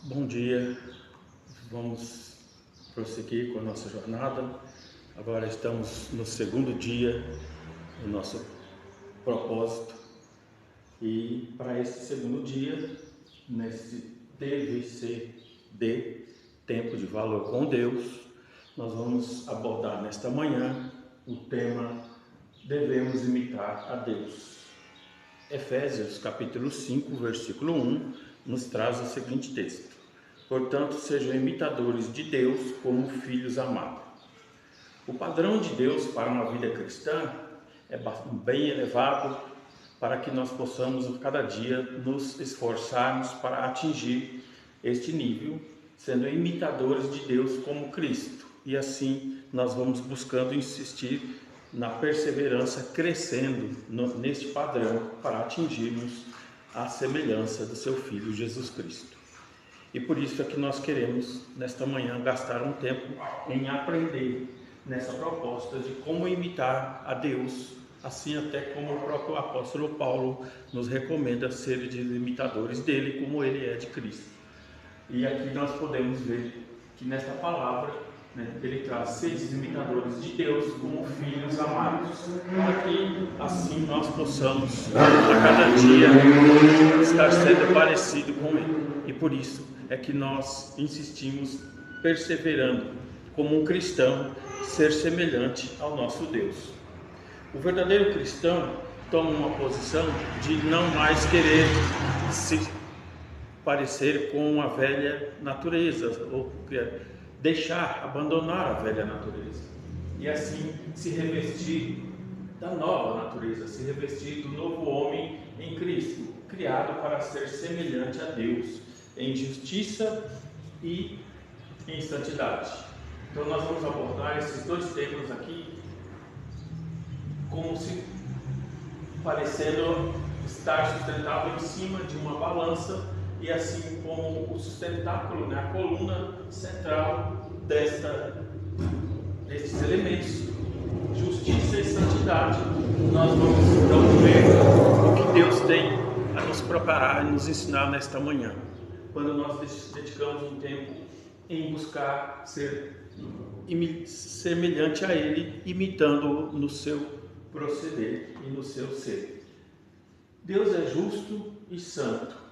Bom dia, vamos prosseguir com a nossa jornada. Agora estamos no segundo dia do nosso propósito e para este segundo dia, nesse TVCD, Tempo de Valor com Deus, nós vamos abordar nesta manhã o tema Devemos imitar a Deus. Efésios capítulo 5, versículo 1, nos traz o seguinte texto: Portanto, sejam imitadores de Deus como filhos amados. O padrão de Deus para uma vida cristã é bem elevado para que nós possamos cada dia nos esforçarmos para atingir este nível, sendo imitadores de Deus como Cristo. E assim nós vamos buscando insistir na perseverança, crescendo neste padrão para atingirmos a semelhança do seu Filho Jesus Cristo. E por isso é que nós queremos, nesta manhã, gastar um tempo em aprender nessa proposta de como imitar a Deus, assim até como o próprio apóstolo Paulo nos recomenda ser de imitadores dele, como ele é de Cristo. E aqui nós podemos ver que nesta palavra, ele traz seres imitadores de Deus como filhos amados, para que assim nós possamos a cada dia estar sendo parecido com ele. E por isso é que nós insistimos, perseverando como um cristão, ser semelhante ao nosso Deus. O verdadeiro cristão toma uma posição de não mais querer se parecer com a velha natureza, ou abandonar a velha natureza, e assim se revestir da nova natureza, se revestir do novo homem em Cristo, criado para ser semelhante a Deus em justiça e em santidade. Então nós vamos abordar esses dois temas aqui como se parecendo estar sustentado em cima de uma balança, e assim como o sustentáculo, a coluna central destes elementos, justiça e santidade, nós vamos então ver o que Deus tem a nos preparar e nos ensinar nesta manhã, quando nós dedicamos um tempo em buscar ser semelhante a Ele, imitando-o no seu proceder e no seu ser. Deus é justo e santo,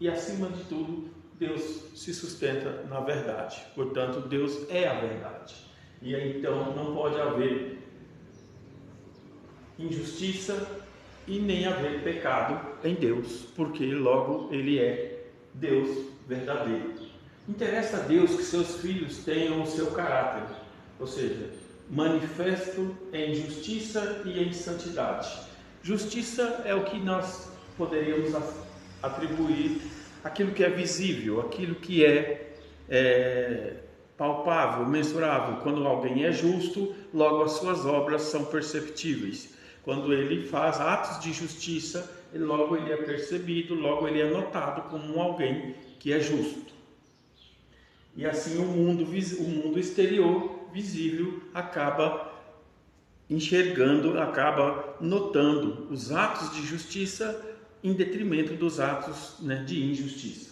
e acima de tudo, Deus se sustenta na verdade. Portanto, Deus é a verdade. E então não pode haver injustiça e nem haver pecado em Deus, porque logo Ele é Deus verdadeiro. Interessa a Deus que seus filhos tenham o seu caráter, ou seja, manifesto em justiça e em santidade. Justiça é o que nós poderíamos atribuir aquilo que é visível, aquilo que é palpável, mensurável. Quando alguém é justo, logo as suas obras são perceptíveis. Quando ele faz atos de justiça, logo ele é percebido, logo ele é notado como alguém que é justo. E assim o mundo exterior, visível, acaba enxergando, acaba notando os atos de justiça em detrimento dos atos de injustiça.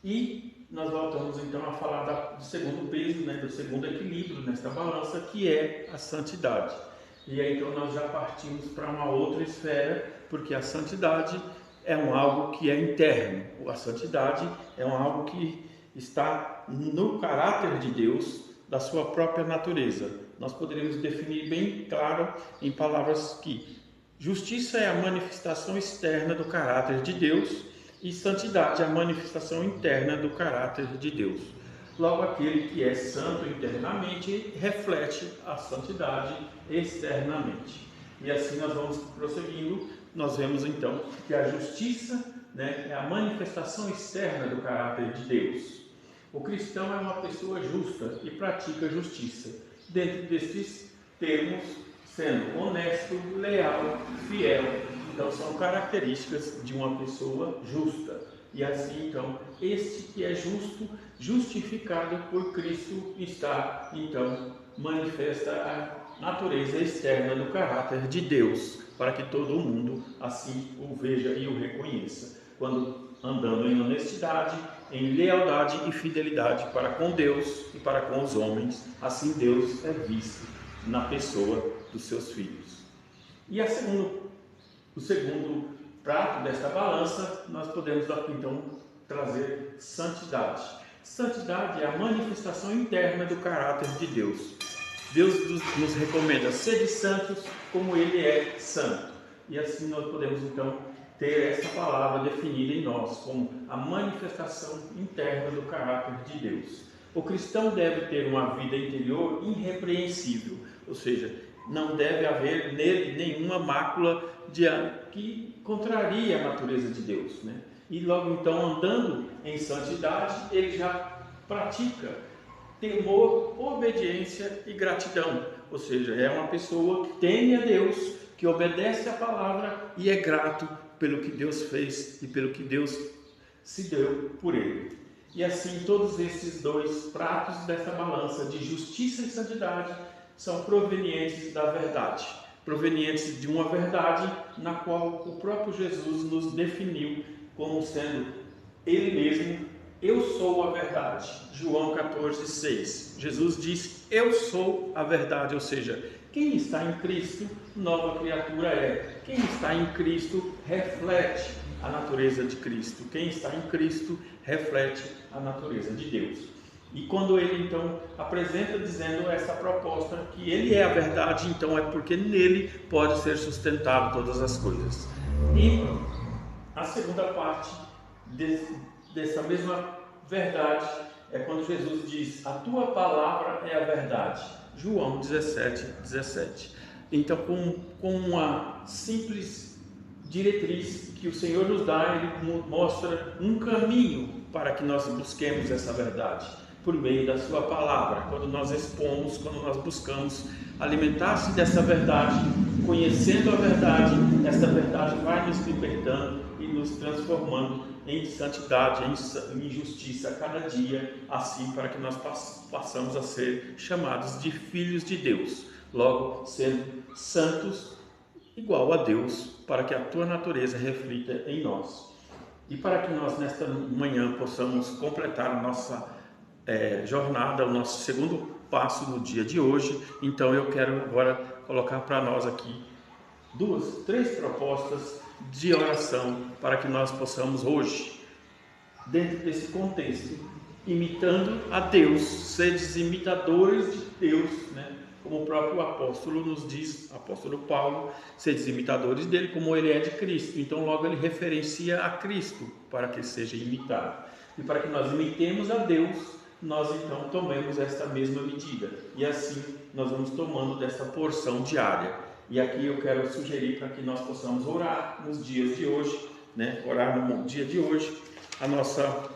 E nós voltamos então a falar do segundo peso, do segundo equilíbrio nesta balança, que é a santidade. E aí então nós já partimos para uma outra esfera, porque a santidade é algo que é interno. A santidade é algo que está no caráter de Deus, da sua própria natureza. Nós poderíamos definir bem claro em palavras que justiça é a manifestação externa do caráter de Deus e santidade é a manifestação interna do caráter de Deus. Logo, aquele que é santo internamente reflete a santidade externamente. E assim nós vamos prosseguindo. Nós vemos então que a justiça é a manifestação externa do caráter de Deus. O cristão é uma pessoa justa e pratica justiça. Dentro desses termos, sendo honesto, leal, fiel. Então são características de uma pessoa justa. E assim então, este que é justo, justificado por Cristo, está então manifesta a natureza externa do caráter de Deus, para que todo mundo assim o veja e o reconheça. Quando andando em honestidade, em lealdade e fidelidade para com Deus e para com os homens. Assim Deus é visto na pessoa dos seus filhos. E o segundo prato desta balança, nós podemos então trazer santidade. Santidade é a manifestação interna do caráter de Deus. Deus nos recomenda: sede santos como Ele é santo. E assim nós podemos então ter essa palavra definida em nós como a manifestação interna do caráter de Deus. O cristão deve ter uma vida interior irrepreensível, ou seja, não deve haver nele nenhuma mácula que contraria a natureza de Deus, né? E logo então, andando em santidade, ele já pratica temor, obediência e gratidão, ou seja, é uma pessoa que teme a Deus, que obedece à palavra e é grato pelo que Deus fez e pelo que Deus se deu por ele. E assim, todos esses dois pratos dessa balança de justiça e santidade são provenientes da verdade, provenientes de uma verdade na qual o próprio Jesus nos definiu como sendo Ele mesmo: eu sou a verdade. João 14,6. Jesus diz: eu sou a verdade, ou seja, quem está em Cristo, nova criatura é. Quem está em Cristo reflete a natureza de Cristo. Quem está em Cristo reflete a natureza de Deus. E quando ele então apresenta dizendo essa proposta, que ele é a verdade, então é porque nele pode ser sustentado todas as coisas. E a segunda parte dessa mesma verdade é quando Jesus diz: a tua palavra é a verdade. João 17:17. Então, com uma simples diretriz que o Senhor nos dá, Ele mostra um caminho para que nós busquemos essa verdade, por meio da sua palavra. Quando nós expomos, quando nós buscamos alimentar-se dessa verdade, conhecendo a verdade, essa verdade vai nos libertando e nos transformando em santidade, em justiça a cada dia, assim para que nós passamos a ser chamados de filhos de Deus, logo sendo santos igual a Deus, para que a tua natureza reflita em nós. E para que nós nesta manhã possamos completar a nossa jornada, o nosso segundo passo no dia de hoje, então eu quero agora colocar para nós aqui três propostas de oração para que nós possamos hoje, dentro desse contexto, imitando a Deus, seres imitadores de Deus, né? Como o próprio apóstolo nos diz, apóstolo Paulo, seres imitadores dele como ele é de Cristo. Então logo ele referencia a Cristo para que seja imitado. E para que nós imitemos a Deus, nós então tomemos esta mesma medida. E assim nós vamos tomando dessa porção diária. E aqui eu quero sugerir para que nós possamos orar nos dias de hoje, né? Orar no dia de hoje, a nossa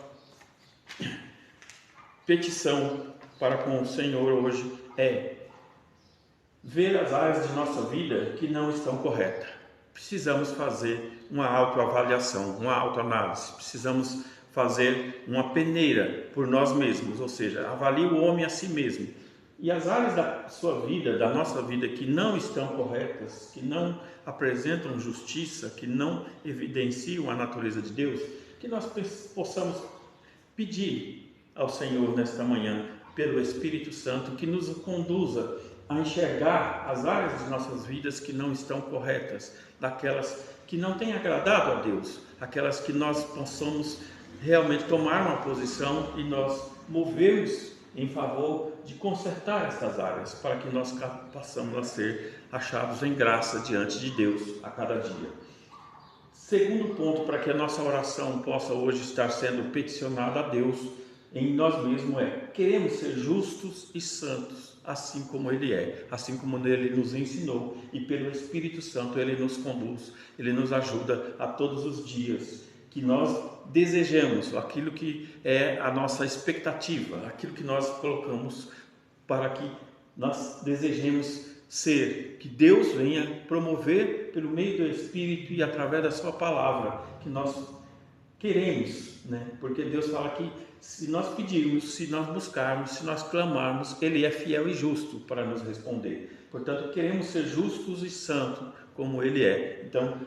petição para com o Senhor hoje é ver as áreas de nossa vida que não estão corretas. Precisamos fazer uma autoavaliação, uma autoanálise. Precisamos fazer uma peneira por nós mesmos, ou seja, avalie o homem a si mesmo. E as áreas da sua vida, da nossa vida, que não estão corretas, que não apresentam justiça, que não evidenciam a natureza de Deus, que nós possamos pedir ao Senhor nesta manhã, pelo Espírito Santo, que nos conduza a enxergar as áreas de nossas vidas que não estão corretas, daquelas que não têm agradado a Deus, aquelas que nós possamos realmente tomar uma posição e nós movermos em favor de consertar estas áreas, para que nós passamos a ser achados em graça diante de Deus a cada dia. Segundo ponto, para que a nossa oração possa hoje estar sendo peticionada a Deus em nós mesmos queremos ser justos e santos, assim como Ele é, assim como Ele nos ensinou, e pelo Espírito Santo Ele nos conduz, Ele nos ajuda a todos os dias, que nós desejamos, aquilo que é a nossa expectativa, aquilo que nós colocamos para que nós desejemos ser, que Deus venha promover pelo meio do Espírito e através da sua palavra, que nós queremos, né? Porque Deus fala que se nós pedirmos, se nós buscarmos, se nós clamarmos, Ele é fiel e justo para nos responder. Portanto, queremos ser justos e santos como Ele é. Então,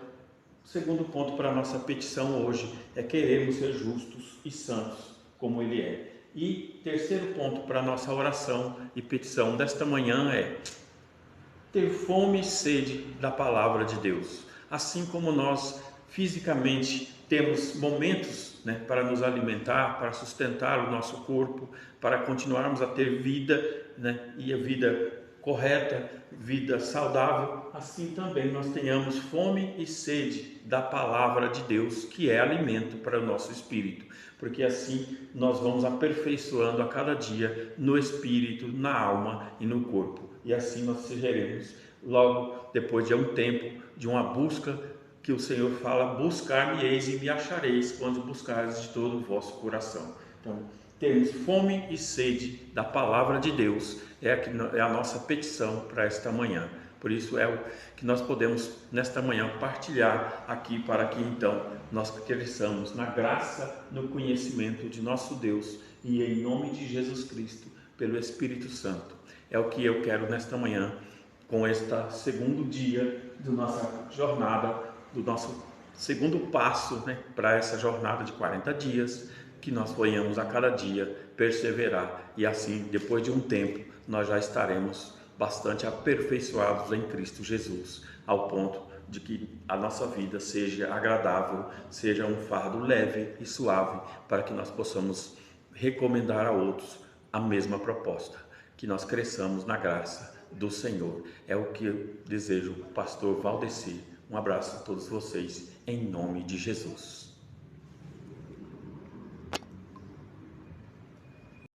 O segundo ponto para a nossa petição hoje é queremos ser justos e santos como Ele é. E terceiro ponto para a nossa oração e petição desta manhã é ter fome e sede da palavra de Deus. Assim como nós fisicamente temos momentos, né, para nos alimentar, para sustentar o nosso corpo, para continuarmos a ter vida, né, e a vida correta, vida saudável, assim também nós tenhamos fome e sede da palavra de Deus, que é alimento para o nosso espírito, porque assim nós vamos aperfeiçoando a cada dia no espírito, na alma e no corpo, e assim nós seremos logo depois de um tempo de uma busca que o Senhor fala: buscar-me-eis e me achareis quando buscares de todo o vosso coração. Então, termos fome e sede da palavra de Deus é a nossa petição para esta manhã. Por isso é o que nós podemos nesta manhã partilhar aqui, para que então nós cresçamos na graça, no conhecimento de nosso Deus e em nome de Jesus Cristo, pelo Espírito Santo. É o que eu quero nesta manhã, com este segundo dia da nossa jornada, do nosso segundo passo, né, para essa jornada de 40 dias, que nós venhamos a cada dia perseverar e assim, depois de um tempo, nós já estaremos bastante aperfeiçoados em Cristo Jesus, ao ponto de que a nossa vida seja agradável, seja um fardo leve e suave, para que nós possamos recomendar a outros a mesma proposta, que nós cresçamos na graça do Senhor. É o que eu desejo, pastor Valdeci. Um abraço a todos vocês, em nome de Jesus.